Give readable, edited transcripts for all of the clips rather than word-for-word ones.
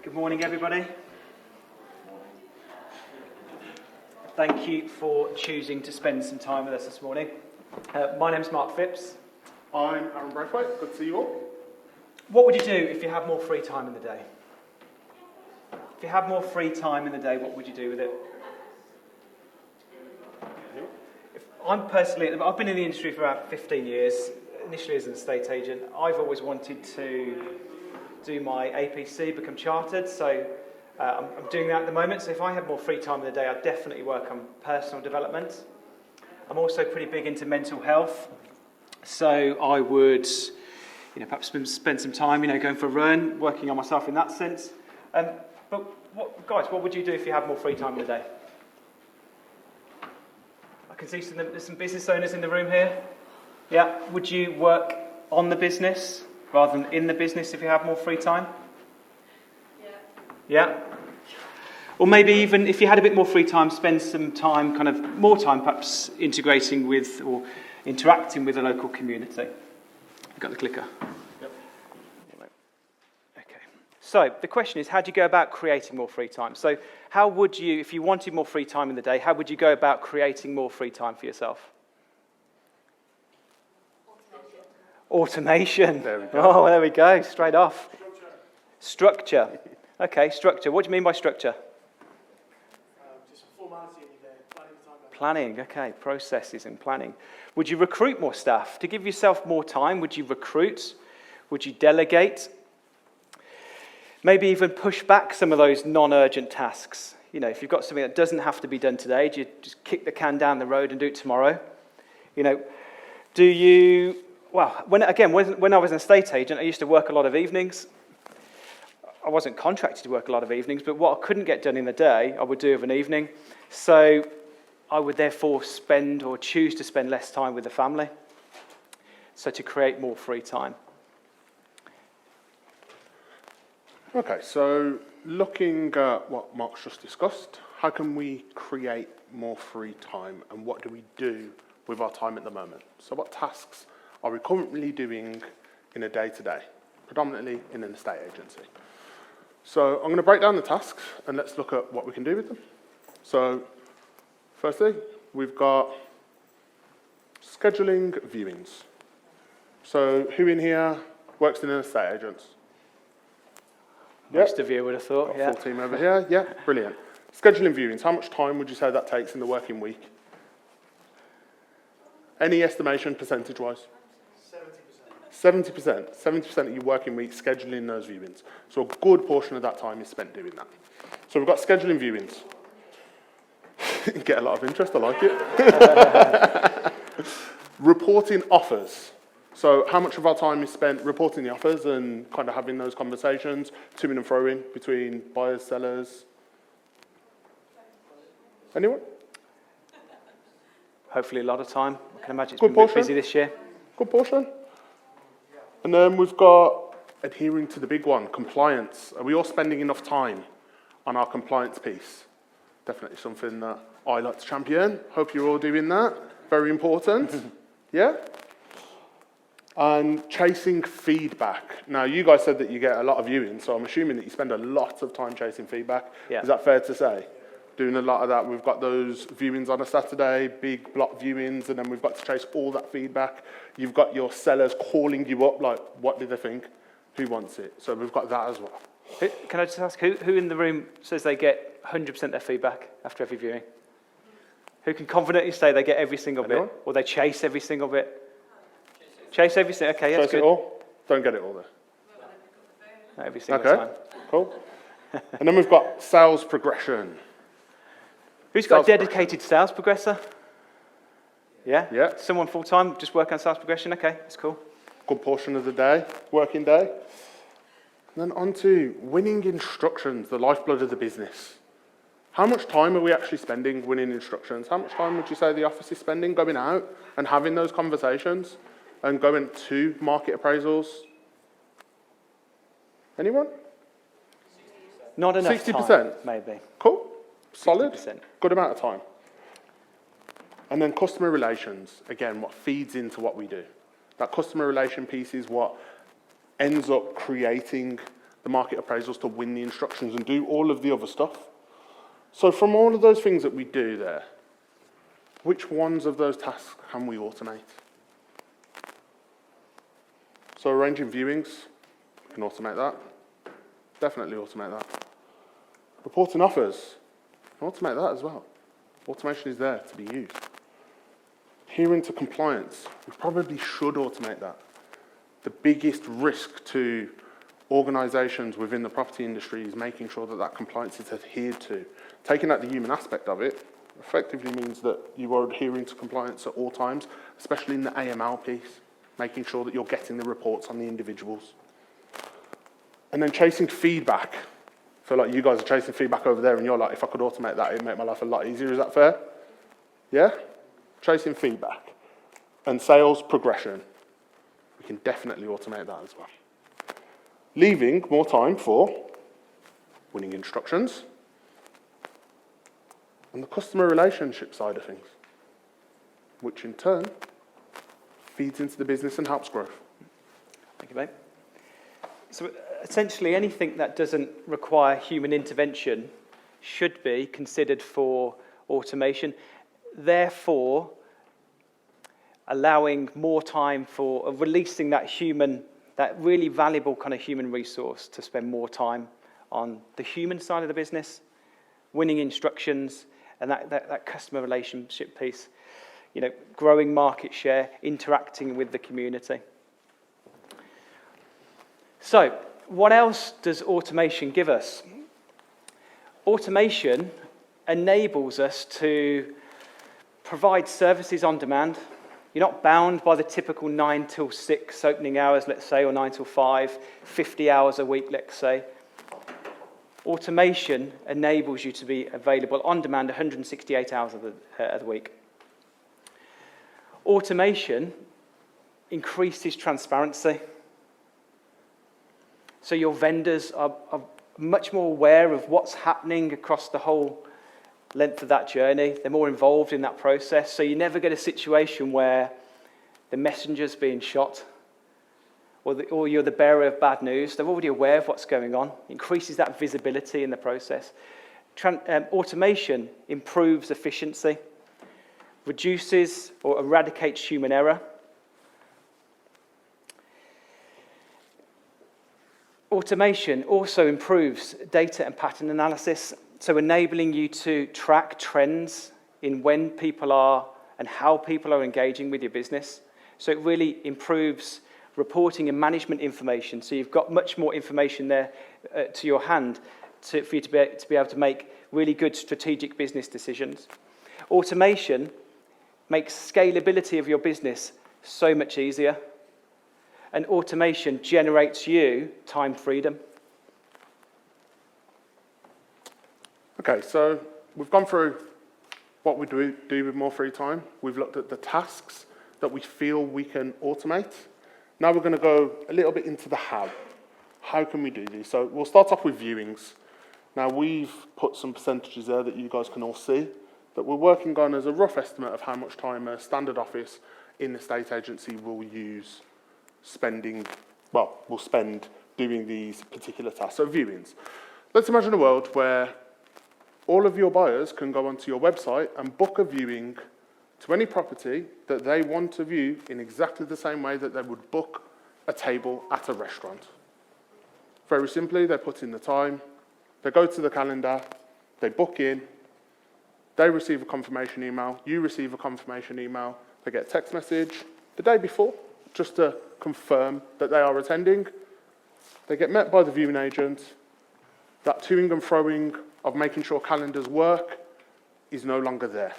Good morning, everybody. Thank you for choosing to spend some time with us this morning. My name's Mark Phipps. I'm Aaron Braithwaite. Good to see you all. What would you do if you had more free time in the day? If you had more free time in the day, what would you do with it? I've been in the industry for about 15 years, initially as an estate agent. I've always wanted to do my APC, become chartered, so I'm doing that at the moment. So if I had more free time in the day, I'd definitely work on personal development. I'm also pretty big into mental health, so I would, perhaps spend some time, going for a run, working on myself in that sense. But what would you do if you had more free time in the day? I can see there's some business owners in the room here. Yeah, would you work on the business rather than in the business if you have more free time? Yeah. Or maybe even if you had a bit more free time, spend some time, more time perhaps integrating with or interacting with the local community. You've got the clicker. Yep. Okay. So the question is, how do you go about creating more free time? So how would you, if you wanted more free time in the day, how would you go about creating more free time for yourself? Automation. There we go. Oh, there we go. Straight off. Structure. Okay, structure. What do you mean by structure? Just formality in your day, planning the time. Planning. Okay, processes and planning. Would you recruit more staff? To give yourself more time, would you recruit? Would you delegate? Maybe even push back some of those non-urgent tasks. If you've got something that doesn't have to be done today, do you just kick the can down the road and do it tomorrow? Do you... Well, when I was an estate agent, I used to work a lot of evenings. I wasn't contracted to work a lot of evenings, but what I couldn't get done in the day, I would do of an evening. So I would therefore spend or choose to spend less time with the family. So to create more free time. Okay, so looking at what Mark's just discussed, how can we create more free time and what do we do with our time at the moment? So what tasks are we currently doing in a day-to-day, predominantly in an estate agency? So I'm going to break down the tasks and let's look at what we can do with them. So firstly, we've got scheduling viewings. So who in here works in an estate agent? Most of you would have thought, Got a full team over here. Yeah, brilliant. Scheduling viewings, how much time would you say that takes in the working week? Any estimation percentage-wise? 70%. 70% of your working week scheduling those viewings. So a good portion of that time is spent doing that. So we've got scheduling viewings. Get a lot of interest, I like it. Reporting offers. So how much of our time is spent reporting the offers and kind of having those conversations, to and fro-ing between buyers, sellers? Anyone? Hopefully a lot of time. I can imagine it's Good been a bit portion. busy this year. Good portion. And then we've got adhering to the big one, compliance. Are we all spending enough time on our compliance piece? Definitely something that I like to champion. Hope you're all doing that. Very important. Yeah? And chasing feedback. Now, you guys said that you get a lot of viewings, so I'm assuming that you spend a lot of time chasing feedback. Yeah. Is that fair to say? Doing a lot of that. We've got those viewings on a Saturday, big block viewings, and then we've got to chase all that feedback. You've got your sellers calling you up, like, what do they think? Who wants it? So we've got that as well. Can I just ask, who in the room says they get 100% their feedback after every viewing? Who can confidently say they get every single Anyone? bit? Or they chase every single bit? Chase every single, okay, that's Chase good. it all? Don't get it all there. Not every single Okay, time. cool. And then we've got sales progression. Who's got a Sales dedicated sales progressor? Yeah? Yeah. Someone full-time, just work on sales progression? Okay, that's cool. Good portion of the day, working day. And then on to winning instructions, the lifeblood of the business. How much time are we actually spending winning instructions? How much time would you say the office is spending going out and having those conversations and going to market appraisals? Anyone? Not enough 60%? time, maybe. Cool. Solid. 60%. Good amount of time. And then customer relations, again, what feeds into what we do. That customer relation piece is what ends up creating the market appraisals to win the instructions and do all of the other stuff. So from all of those things that we do there, which ones of those tasks can we automate? So arranging viewings, we can automate that. Definitely automate that. Reporting offers, we can automate that as well. Automation is there to be used. Adhering to compliance, we probably should automate that. The biggest risk to organisations within the property industry is making sure that that compliance is adhered to. Taking out the human aspect of it effectively means that you are adhering to compliance at all times, especially in the AML piece, making sure that you're getting the reports on the individuals. And then chasing feedback. I feel like you guys are chasing feedback over there and you're like, if I could automate that, it'd make my life a lot easier. Is that fair? Yeah? Chasing feedback. And sales progression. We can definitely automate that as well. Leaving more time for winning instructions and the customer relationship side of things, which in turn feeds into the business and helps growth. Thank you, mate. So essentially anything that doesn't require human intervention should be considered for automation, therefore allowing more time for releasing that really valuable kind of human resource to spend more time on the human side of the business, winning instructions, and that customer relationship piece, growing market share, interacting with the community. So, what else does automation give us? Automation enables us to provide services on demand. You're not bound by the typical 9 till 6 opening hours, let's say, or 9 till 5, 50 hours a week, let's say. Automation enables you to be available on demand 168 hours of the week. Automation increases transparency. So your vendors are much more aware of what's happening across the whole length of that journey. They're more involved in that process. So you never get a situation where the messenger's being shot or you're the bearer of bad news. They're already aware of what's going on. It increases that visibility in the process. Automation improves efficiency, reduces or eradicates human error. Automation also improves data and pattern analysis, so enabling you to track trends in when people are and how people are engaging with your business. So it really improves reporting and management information. So you've got much more information there to your hand for you to be able to make really good strategic business decisions. Automation makes scalability of your business so much easier. And automation generates you time freedom. Okay, so we've gone through what we do with more free time. We've looked at the tasks that we feel we can automate. Now we're going to go a little bit into the how. How can we do these? So we'll start off with viewings. Now we've put some percentages there that you guys can all see that we're working on as a rough estimate of how much time a standard office in the estate agency will spend doing these particular tasks. So viewings. Let's imagine a world where all of your buyers can go onto your website and book a viewing to any property that they want to view in exactly the same way that they would book a table at a restaurant. Very simply, they put in the time, they go to the calendar, they book in, they receive a confirmation email, you receive a confirmation email, they get a text message the day before just to confirm that they are attending. They get met by the viewing agent. That toing and froing of making sure calendars work is no longer there.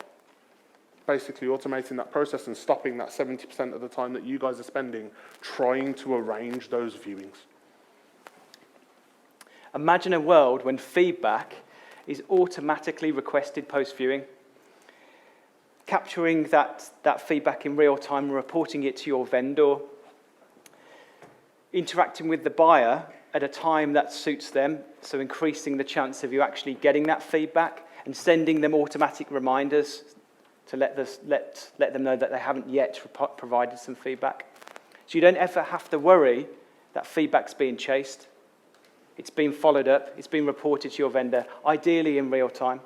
Basically automating that process and stopping that 70% of the time that you guys are spending trying to arrange those viewings. Imagine a world when feedback is automatically requested post-viewing, capturing that feedback in real time and reporting it to your vendor, interacting with the buyer at a time that suits them, so increasing the chance of you actually getting that feedback and sending them automatic reminders to let them know that they haven't yet provided some feedback. So you don't ever have to worry that feedback's being chased. it's been followed up, it's been reported to your vendor, ideally in real time.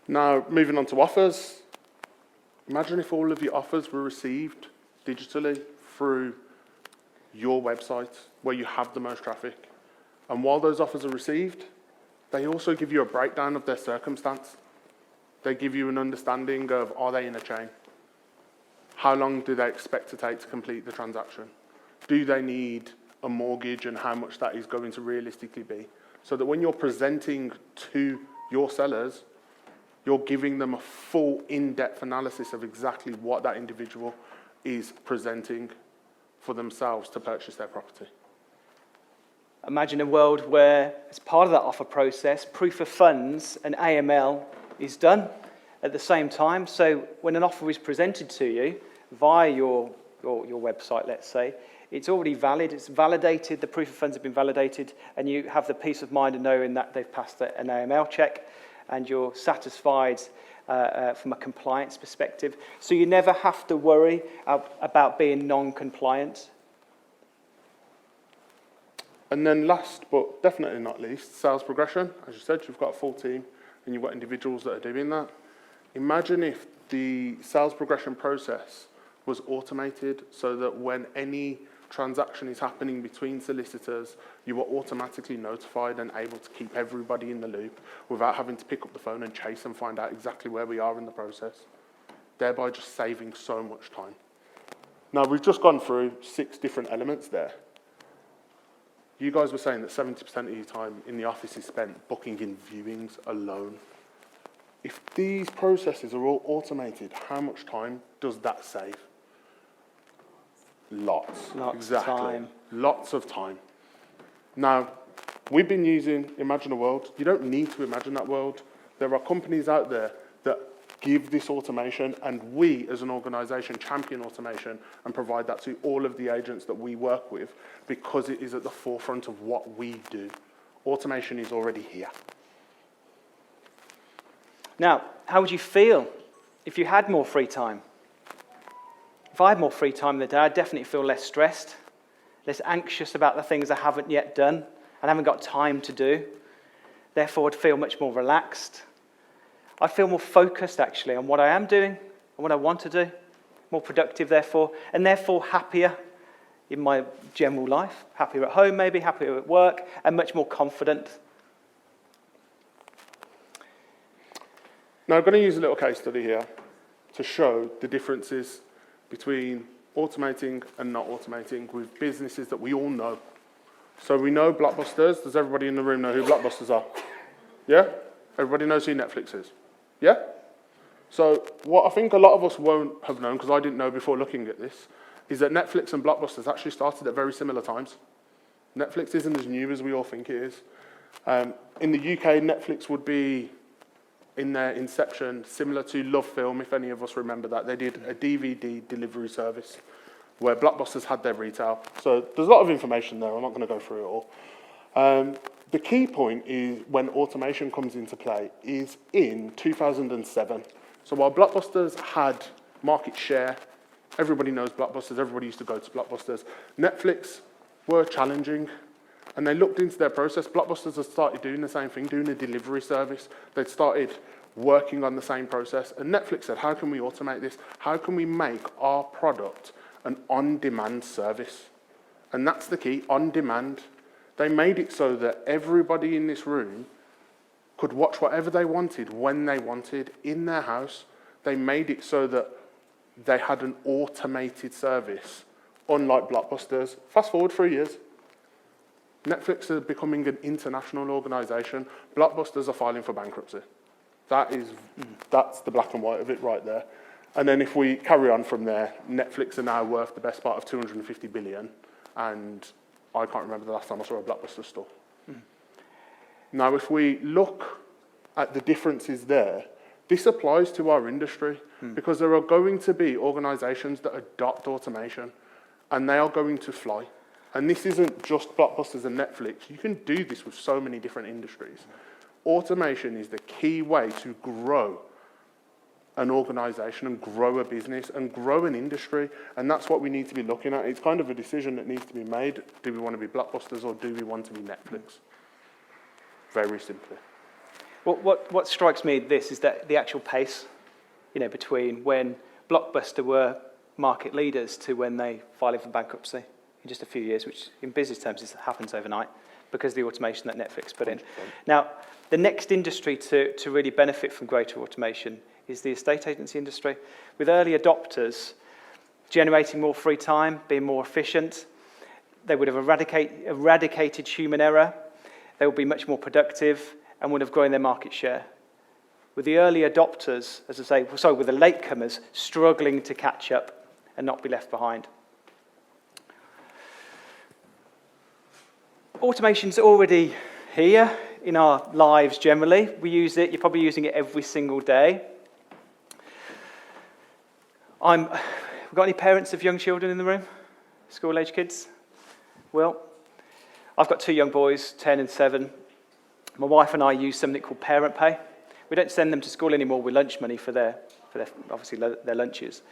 Now, moving on to offers. Imagine if all of your offers were received digitally through your website where you have the most traffic. And while those offers are received, they also give you a breakdown of their circumstance. They give you an understanding of, are they in a chain? How long do they expect to take to complete the transaction? Do they need a mortgage and how much that is going to realistically be? So that when you're presenting to your sellers, you're giving them a full in-depth analysis of exactly what that individual is presenting for themselves to purchase their property. Imagine a world where, as part of that offer process, proof of funds and AML is done at the same time. So when an offer is presented to you via your website, let's say, it's already valid, it's validated, the proof of funds have been validated, and you have the peace of mind of knowing that they've passed an AML check, and you're satisfied from a compliance perspective. So you never have to worry about being non-compliant. And then last, but definitely not least, sales progression. As you said, you've got a full team and you've got individuals that are doing that. Imagine if the sales progression process was automated so that when any transaction is happening between solicitors, you are automatically notified and able to keep everybody in the loop without having to pick up the phone and chase and find out exactly where we are in the process, thereby just saving so much time. Now, we've just gone through 6 different elements there. You guys were saying that 70% of your time in the office is spent booking in viewings alone. If these processes are all automated, how much time does that save? Lots exactly. Of time. Lots of time. Now, we've been using Imagine a World. You don't need to imagine that world. There are companies out there that give this automation, and we as an organisation champion automation and provide that to all of the agents that we work with because it is at the forefront of what we do. Automation is already here. Now, how would you feel if you had more free time? If I had more free time in the day, I'd definitely feel less stressed, less anxious about the things I haven't yet done and haven't got time to do. Therefore, I'd feel much more relaxed. I'd feel more focused, actually, on what I am doing and what I want to do. More productive, therefore, and therefore happier in my general life. Happier at home, maybe, happier at work, and much more confident. Now, I'm going to use a little case study here to show the differences between automating and not automating with businesses that we all know. So we know Blockbusters. Does everybody in the room know who Blockbusters are? Yeah? Everybody knows who Netflix is? Yeah? So what I think a lot of us won't have known, because I didn't know before looking at this, is that Netflix and Blockbusters actually started at very similar times. Netflix isn't as new as we all think it is. In the UK, Netflix would be in their inception, similar to Love Film, if any of us remember that. They did a DVD delivery service where Blockbusters had their retail. So there's a lot of information there. I'm not going to go through it all. The key point is when automation comes into play is in 2007. So while Blockbusters had market share, everybody knows Blockbusters, everybody used to go to Blockbusters, Netflix were challenging. And they looked into their process. Blockbusters had started doing the same thing, doing a delivery service. They'd started working on the same process. And Netflix said, how can we automate this? How can we make our product an on-demand service? And that's the key, on-demand. They made it so that everybody in this room could watch whatever they wanted, when they wanted, in their house. They made it so that they had an automated service, unlike Blockbusters. Fast forward 3 years. Netflix is becoming an international organisation. Blockbusters are filing for bankruptcy. That's the black and white of it right there. And then if we carry on from there, Netflix are now worth the best part of 250 billion. And I can't remember the last time I saw a Blockbuster store. Now, if we look at the differences there, this applies to our industry because there are going to be organisations that adopt automation and they are going to fly. And this isn't just Blockbusters and Netflix. You can do this with so many different industries. Automation is the key way to grow an organisation and grow a business and grow an industry. And that's what we need to be looking at. It's kind of a decision that needs to be made. Do we want to be Blockbusters or do we want to be Netflix? Very simply. Well, what strikes me this is that the actual pace, between when Blockbuster were market leaders to when they filed for bankruptcy in just a few years, which in business terms happens overnight because of the automation that Netflix put in. 100%. Now, the next industry to really benefit from greater automation is the estate agency industry, with early adopters generating more free time, being more efficient. They would have eradicated human error. They would be much more productive and would have grown their market share. With the early adopters, with the latecomers struggling to catch up and not be left behind. Automation's already here in our lives generally. We use it, you're probably using it every single day. We've got any parents of young children in the room? School-age kids? Well, I've got 2 young boys, 10 and 7. My wife and I use something called Parent Pay. We don't send them to school anymore with lunch money for their lunches.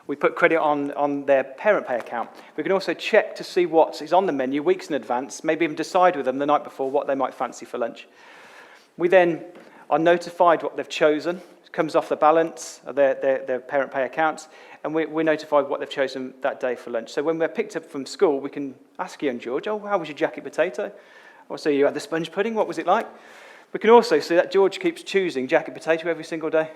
We put credit on their Parent Pay account. We can also check to see what is on the menu weeks in advance, maybe even decide with them the night before what they might fancy for lunch. We then are notified what they've chosen. It comes off the balance of their Parent Pay accounts, and we're notified what they've chosen that day for lunch. So when we're picked up from school, we can ask young George, how was your jacket potato? Or so you had the sponge pudding, what was it like? We can also see that George keeps choosing jacket potato every single day.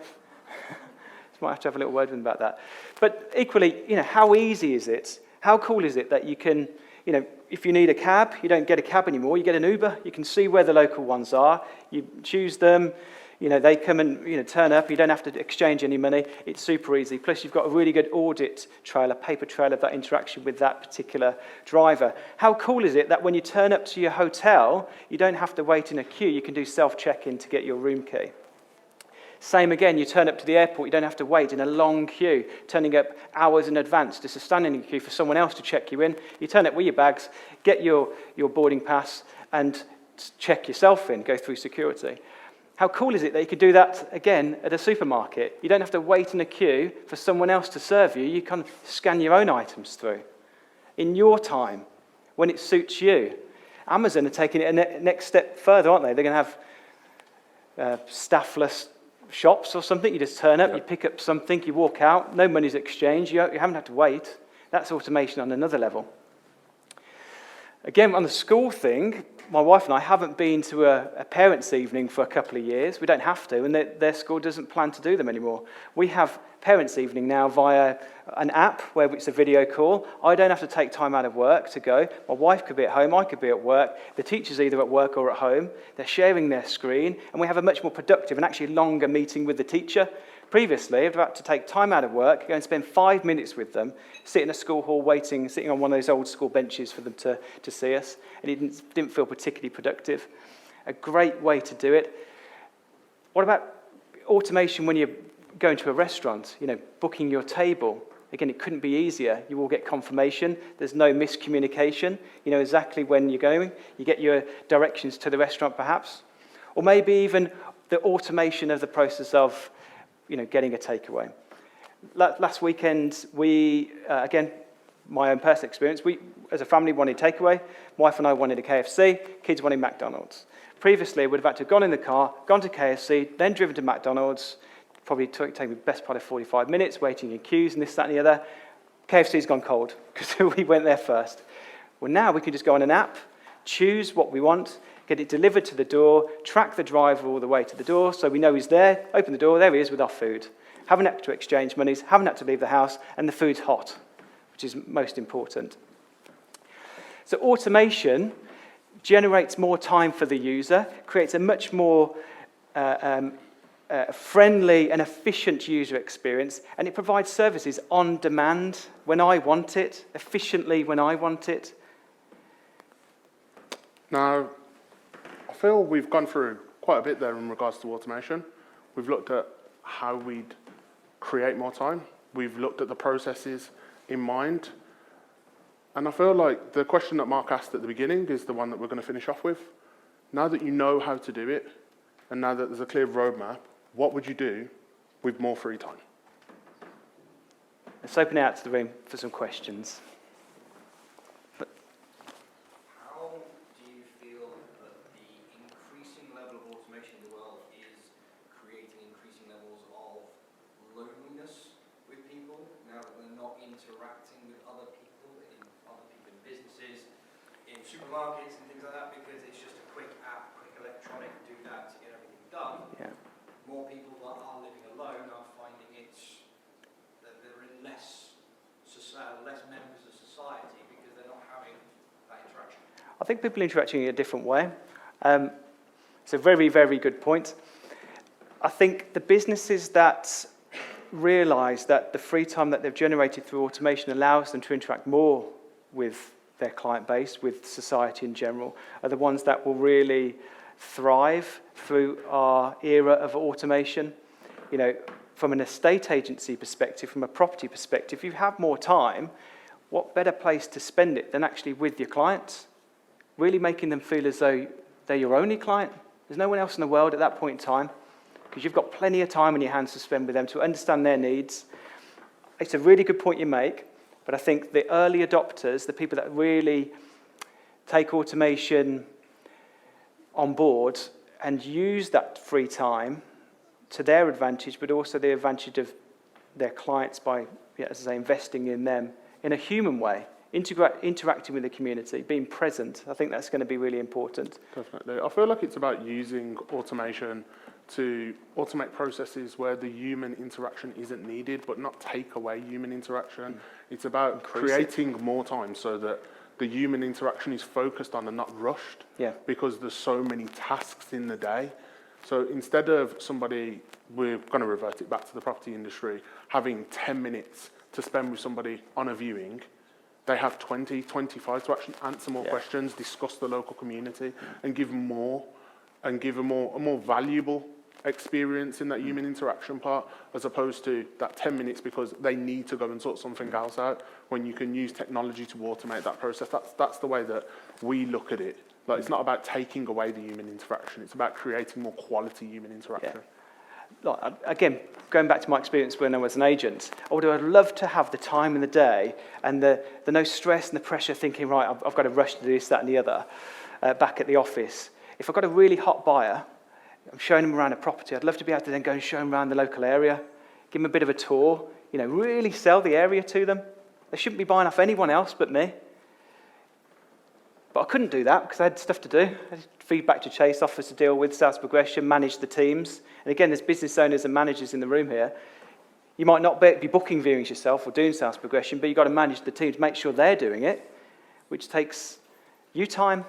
Might have to have a little word with him about that. But equally, how easy is it? How cool is it that you can, if you need a cab, you don't get a cab anymore, you get an Uber. You can see where the local ones are. You choose them. They come and turn up. You don't have to exchange any money. It's super easy. Plus, you've got a really good audit trail, a paper trail of that interaction with that particular driver. How cool is it that when you turn up to your hotel, you don't have to wait in a queue. You can do self-check-in to get your room key. Same again, you turn up to the airport, you don't have to wait in a long queue, turning up hours in advance just to stand in a queue for someone else to check you in. You turn up with your bags, get your boarding pass, and check yourself in, go through security. How cool is it that you could do that again at a supermarket? You don't have to wait in a queue for someone else to serve you. You can scan your own items through in your time when it suits you. Amazon are taking it a next step further, aren't they? They're going to have staffless shops or something. You just turn up, You pick up something, you walk out, no money's exchanged, you haven't had to wait. That's automation on another level. Again, on the school thing, my wife and I haven't been to a parents' evening for a couple of years. We don't have to, and their school doesn't plan to do them anymore. We have parents' evening now via an app where it's a video call. I don't have to take time out of work to go. My wife could be at home, I could be at work. The teacher's either at work or at home. They're sharing their screen, and we have a much more productive and actually longer meeting with the teacher. Previously, I'd had to take time out of work, go and spend 5 minutes with them, sit in a school hall waiting, sitting on one of those old school benches for them to see us, and it didn't feel particularly productive. A great way to do it. What about automation when you're going to a restaurant, booking your table? Again, it couldn't be easier. You will get confirmation. There's no miscommunication. You know exactly when you're going. You get your directions to the restaurant, perhaps. Or maybe even the automation of the process of getting a takeaway. Last weekend, we, again, my own personal experience, we, as a family, wanted takeaway. Wife and I wanted a KFC. Kids wanted McDonald's. Previously, we'd have had to have gone in the car, gone to KFC, then driven to McDonald's. Probably taken the best part of 45 minutes, waiting in queues and this, that, and the other. KFC's gone cold because we went there first. Well, now we can just go on an app, choose what we want, get it delivered to the door, track the driver all the way to the door so we know he's there, open the door, there he is with our food. Haven't had to exchange monies, haven't had to leave the house, and the food's hot, which is most important. So automation generates more time for the user, creates a much more friendly and efficient user experience, and it provides services on demand when I want it, efficiently when I want it. Now, I feel we've gone through quite a bit there in regards to automation. We've looked at how we'd create more time. We've looked at the processes in mind. And I feel like the question that Mark asked at the beginning is the one that we're going to finish off with. Now that you know how to do it, and now that there's a clear roadmap, what would you do with more free time? Let's open it out to the room for some questions. How do you feel that the increasing level of automation in the world is creating increasing levels of loneliness with people now that they're not interacting with other people in businesses, in supermarkets and things like that, because it's just a quick app, quick electronic, do that to get everything done? Yeah. More people that are living alone are finding that they're in less members of society because they're not having that interaction. I think people are interacting in a different way. It's a very, very good point. I think the businesses that realise that the free time that they've generated through automation allows them to interact more with their client base, with society in general, are the ones that will really thrive through our era of automation. You know, from an estate agency perspective, from a property perspective, if you have more time, what better place to spend it than actually with your clients? Really making them feel as though they're your only client. There's no one else in the world at that point in time, because you've got plenty of time on your hands to spend with them to understand their needs. It's a really good point you make, but I think the early adopters, the people that really take automation on board and use that free time to their advantage, but also the advantage of their clients by, as I say, investing in them in a human way, interacting with the community, being present. I think that's going to be really important. Definitely. I feel like it's about using automation to automate processes where the human interaction isn't needed, but not take away human interaction. It's about creating more time so that the human interaction is focused on and not rushed, because there's so many tasks in the day. So instead of somebody, we're going to revert it back to the property industry, having 10 minutes to spend with somebody on a viewing, they have 20, 25 to actually answer more questions, discuss the local community, and give more, and give a more valuable experience in that human interaction part, as opposed to that 10 minutes because they need to go and sort something else out, when you can use technology to automate that process. That's the way that we look at it. Like, it's not about taking away the human interaction, it's about creating more quality human interaction. Look, again, going back to my experience when I was an agent, I'd love to have the time in the day and the no stress and the pressure thinking, right, I've got to rush to do this, that and the other, back at the office. If I've got a really hot buyer, I'm showing them around a property, I'd love to be able to then go and show them around the local area, give them a bit of a tour, really sell the area to them. They shouldn't be buying off anyone else but me. But I couldn't do that because I had stuff to do. I had feedback to chase, offers to deal with, sales progression, manage the teams. And again, there's business owners and managers in the room here. You might not be booking viewings yourself or doing sales progression, but you've got to manage the team to make sure they're doing it, which takes you time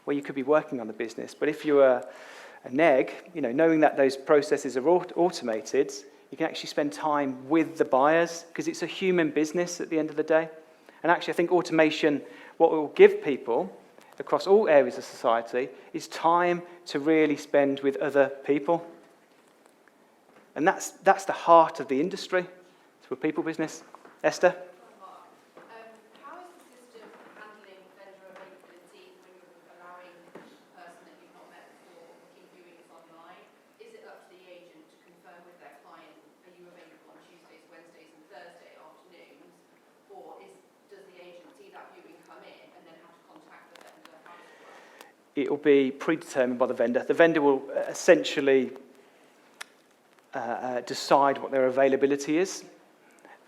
where you could be working on the business. But if you're a neg, knowing that those processes are automated, you can actually spend time with the buyers because it's a human business at the end of the day. And actually, I think automation, what it will give people across all areas of society is time to really spend with other people. And that's the heart of the industry. It's a people business. Esther? How is the system handling vendor availability when you're allowing a person that you've not met before booking viewings online? Is it up to the agent to confirm with their client, are you available on Tuesdays, Wednesdays and Thursday afternoons? Or does the agent see that viewing come in and then have to contact the vendor? How does it work? It will be predetermined by the vendor. The vendor will essentially decide what their availability is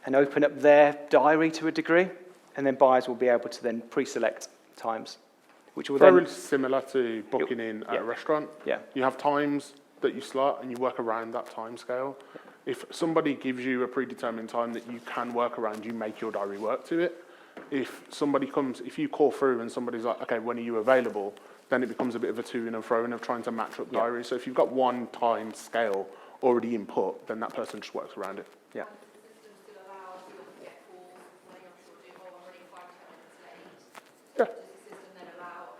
and open up their diary to a degree, and then buyers will be able to then pre-select times, which will Very similar to booking in at a restaurant. Yeah. You have times that you slot and you work around that time scale. If somebody gives you a predetermined time that you can work around, you make your diary work to it. If you call through and somebody's like, okay, when are you available? Then it becomes a bit of a to and fro of trying to match up diaries. So if you've got one time scale already input, then that person just works around it. Yeah. And does the system still allow you to get calls when you're sort of I'm running 5-10 minutes late? Yeah. Does the system then allow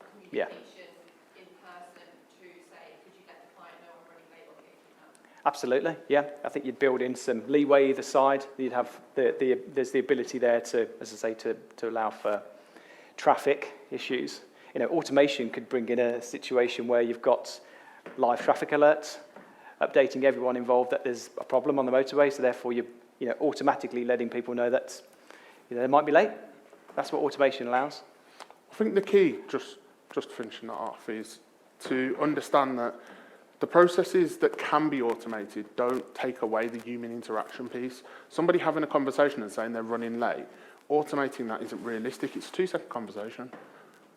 communication in person to say, could you let the client know I'm running late on the 18th? Absolutely, yeah. I think you'd build in some leeway either side. You'd have there's the ability there to, as I say, to allow for traffic issues. Automation could bring in a situation where you've got live traffic alerts, updating everyone involved that there's a problem on the motorway, so therefore you're automatically letting people know that they might be late. That's what automation allows. I think the key, just finishing that off, is to understand that the processes that can be automated don't take away the human interaction piece. Somebody having a conversation and saying they're running late, automating that isn't realistic. It's a 2-second conversation.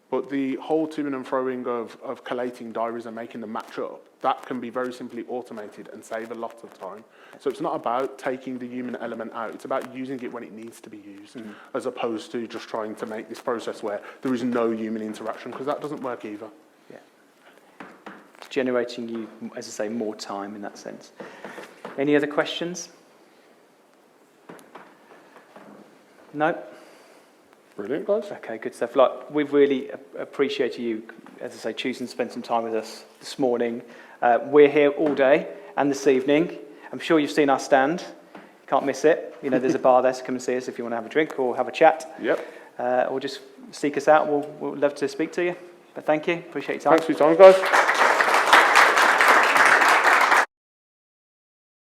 But the whole to-ing and fro-ing of collating diaries and making them match up, that can be very simply automated and save a lot of time. So it's not about taking the human element out. It's about using it when it needs to be used, as opposed to just trying to make this process where there is no human interaction, because that doesn't work either. Yeah. It's generating you, as I say, more time in that sense. Any other questions? No? Brilliant, guys. Okay, good stuff. Like, we've really appreciated you, as I say, choosing to spend some time with us this morning. We're here all day and this evening. I'm sure you've seen our stand. Can't miss it. There's a bar there, so come and see us if you want to have a drink or have a chat. Yep. Or just seek us out. We'll love to speak to you. But thank you. Appreciate your time. Thanks for your time, guys.